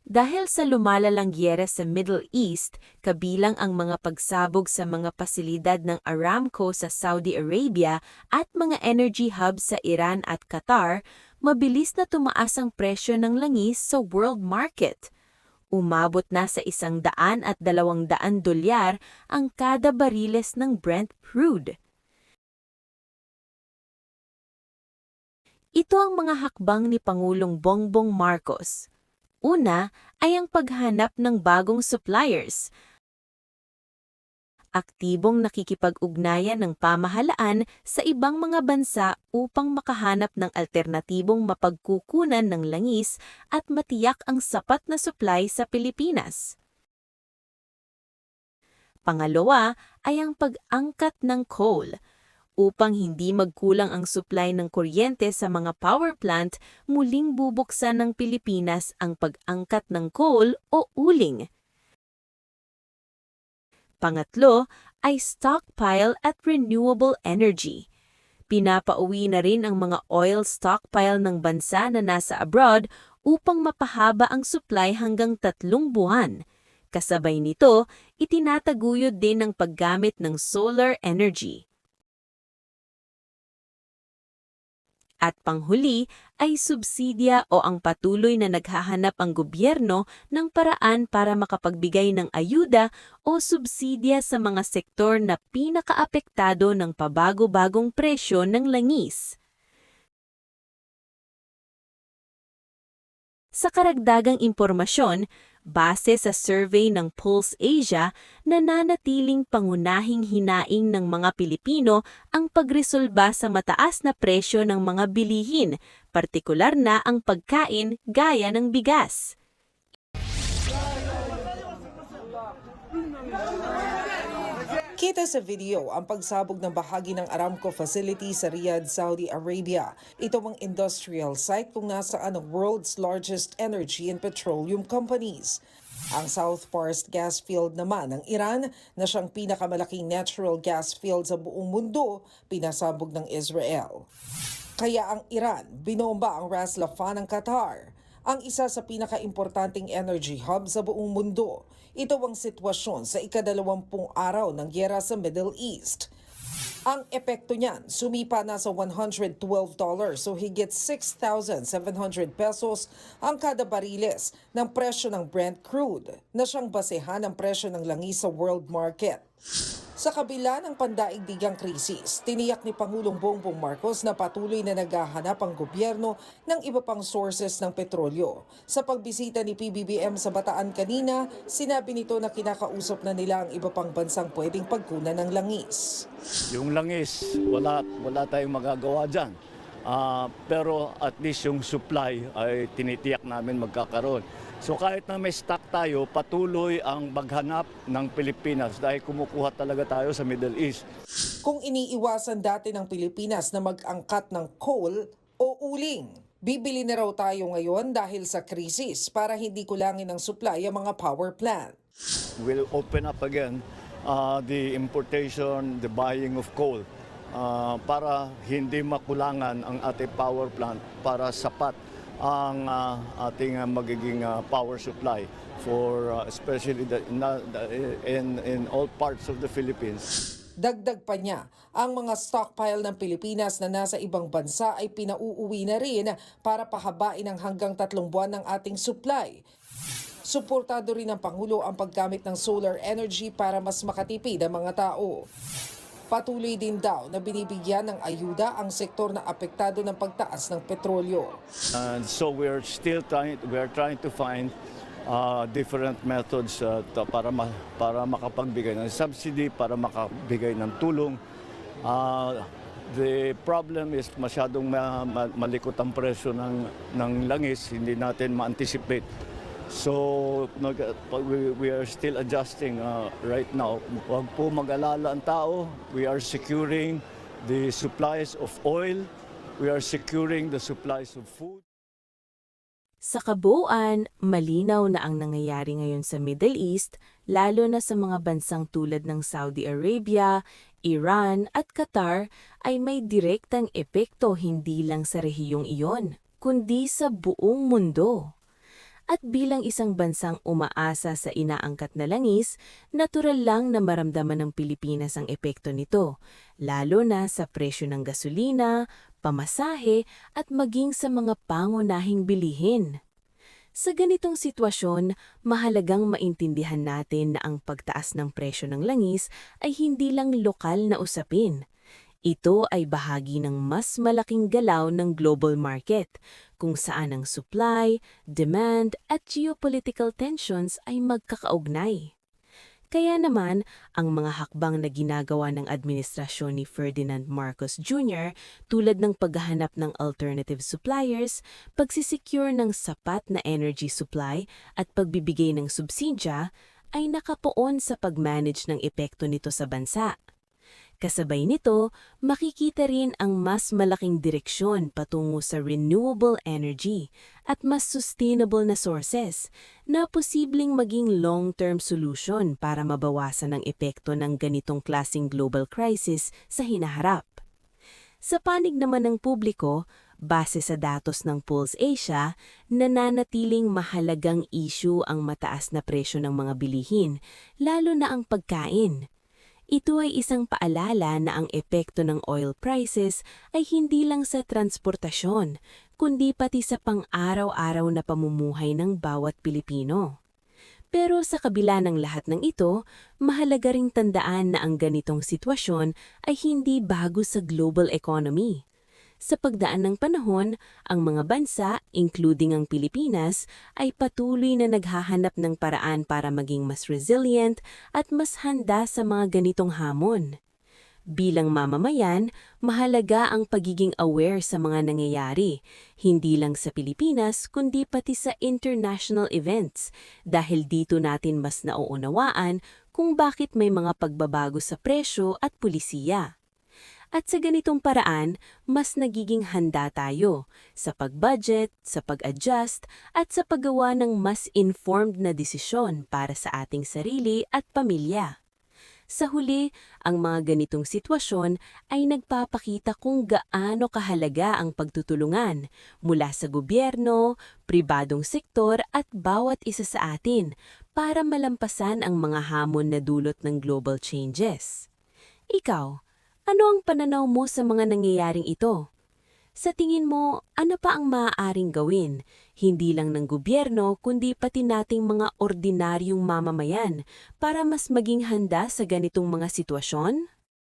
Dahil sa lumalalang gyera sa Middle East, kabilang ang mga pagsabog sa mga pasilidad ng Aramco sa Saudi Arabia at mga energy hubs sa Iran at Qatar, mabilis na tumaas ang presyo ng langis sa world market. Umabot na sa $100 at $200 ang kada bariles ng Brent crude. Ito ang mga hakbang ni Pangulong Bongbong Marcos. Una ay ang paghanap ng bagong suppliers. Aktibong nakikipag-ugnayan ng pamahalaan sa ibang mga bansa upang makahanap ng alternatibong mapagkukunan ng langis at matiyak ang sapat na supply sa Pilipinas. Pangalawa ay ang pag-angkat ng coal. Upang hindi magkulang ang supply ng kuryente sa mga power plant, muling bubuksan ng Pilipinas ang pag-angkat ng coal o uling. Pangatlo ay stockpile at renewable energy. Pinapauwi na rin ang mga oil stockpile ng bansa na nasa abroad upang mapahaba ang supply hanggang 3 buwan. Kasabay nito, itinataguyod din ang paggamit ng solar energy. At panghuli ay subsidya o ang patuloy na naghahanap ang gobyerno ng paraan para makapagbigay ng ayuda o subsidya sa mga sektor na pinakaapektado ng pabago-bagong presyo ng langis. Sa karagdagang impormasyon, base sa survey ng Pulse Asia, nananatiling pangunahing hinaing ng mga Pilipino ang pagresolba sa mataas na presyo ng mga bilihin, partikular na ang pagkain gaya ng bigas. Kita sa video ang pagsabog ng bahagi ng Aramco facility sa Riyadh, Saudi Arabia. Ito ang industrial site kung nasaan ang world's largest energy and petroleum companies. Ang South Pars gas field naman ng Iran na siyang pinakamalaking natural gas field sa buong mundo, pinasabog ng Israel. Kaya ang Iran, binomba ang Ras Laffan ng Qatar, ang isa sa pinaka-importanting energy hub sa buong mundo. Ito ang sitwasyon sa ika-20 araw ng gyera sa Middle East. Ang epekto niyan, sumipa na sa $112 so higit 6,700 pesos ang kada bariles ng presyo ng Brent crude na siyang basehan ng presyo ng langis sa world market. Sa kabila ng pandaigdigang krisis, tiniyak ni Pangulong Bongbong Marcos na patuloy na naghahanap ang gobyerno ng iba pang sources ng petrolyo. Sa pagbisita ni PBBM sa Bataan kanina, sinabi nito na kinakausap na nila ang iba pang bansang pwedeng pagkunan ng langis. Yung langis, wala tayong magagawa dyan. Pero at least yung supply ay tinitiyak namin magkakaroon. So kahit na may stock tayo, patuloy ang maghanap ng Pilipinas dahil kumukuha talaga tayo sa Middle East. Kung iniiwasan dati ng Pilipinas na mag-angkat ng coal o uling, bibili na raw tayo ngayon dahil sa krisis para hindi kulangin ng supply ang mga power plant. We'll open up again the importation, the buying of coal para hindi makulangan ang ating power plant para sapat ang ating magiging power supply for especially in all parts of the Philippines. Dagdag pa niya, ang mga stockpile ng Pilipinas na nasa ibang bansa ay pinauuwi na rin para pahabain ang hanggang 3 buwan ng ating supply. Suportado rin ng Pangulo ang paggamit ng solar energy para mas makatipid ang mga tao. Patuloy din daw na binibigyan ng ayuda ang sektor na apektado ng pagtaas ng petrolyo. And so we are trying to find different methods para makapagbigay ng subsidy, para makabigay ng tulong. The problem is masyadong malikot ang presyo ng langis, hindi natin ma-anticipate. So we are still adjusting right now. Huwag po mag-alala ang tao. We are securing the supplies of oil. We are securing the supplies of food. Sa kabuuan, malinaw na ang nangyayari ngayon sa Middle East, lalo na sa mga bansang tulad ng Saudi Arabia, Iran at Qatar, ay may direktang epekto hindi lang sa rehiyong iyon, kundi sa buong mundo. At bilang isang bansang umaasa sa inaangkat na langis, natural lang na maramdaman ng Pilipinas ang epekto nito, lalo na sa presyo ng gasolina, pamasahe at maging sa mga pangunahing bilihin. Sa ganitong sitwasyon, mahalagang maintindihan natin na ang pagtaas ng presyo ng langis ay hindi lang lokal na usapin. Ito ay bahagi ng mas malaking galaw ng global market, kung saan ang supply, demand at geopolitical tensions ay magkakaugnay. Kaya naman, ang mga hakbang na ginagawa ng administrasyon ni Ferdinand Marcos Jr. tulad ng paghahanap ng alternative suppliers, pagsisecure ng sapat na energy supply at pagbibigay ng subsidya ay nakapoon sa pag-manage ng epekto nito sa bansa. Kasabay nito, makikita rin ang mas malaking direksyon patungo sa renewable energy at mas sustainable na sources na posibleng maging long-term solution para mabawasan ang epekto ng ganitong klaseng global crisis sa hinaharap. Sa panig naman ng publiko, base sa datos ng Pulse Asia, nananatiling mahalagang issue ang mataas na presyo ng mga bilihin, lalo na ang pagkain. Ito ay isang paalala na ang epekto ng oil prices ay hindi lang sa transportasyon, kundi pati sa pang-araw-araw na pamumuhay ng bawat Pilipino. Pero sa kabila ng lahat ng ito, mahalaga ring tandaan na ang ganitong sitwasyon ay hindi bago sa global economy. Sa pagdaan ng panahon, ang mga bansa, including ang Pilipinas, ay patuloy na naghahanap ng paraan para maging mas resilient at mas handa sa mga ganitong hamon. Bilang mamamayan, mahalaga ang pagiging aware sa mga nangyayari, hindi lang sa Pilipinas kundi pati sa international events, dahil dito natin mas nauunawaan kung bakit may mga pagbabago sa presyo at pulisiya. At sa ganitong paraan, mas nagiging handa tayo sa pag-budget, sa pag-adjust, at sa paggawa ng mas informed na desisyon para sa ating sarili at pamilya. Sa huli, ang mga ganitong sitwasyon ay nagpapakita kung gaano kahalaga ang pagtutulungan mula sa gobyerno, pribadong sektor at bawat isa sa atin para malampasan ang mga hamon na dulot ng global changes. Ikaw, ano ang pananaw mo sa mga nangyayaring ito? Sa tingin mo, ano pa ang maaaring gawin, hindi lang ng gobyerno kundi pati nating mga ordinaryong mamamayan para mas maging handa sa ganitong mga sitwasyon?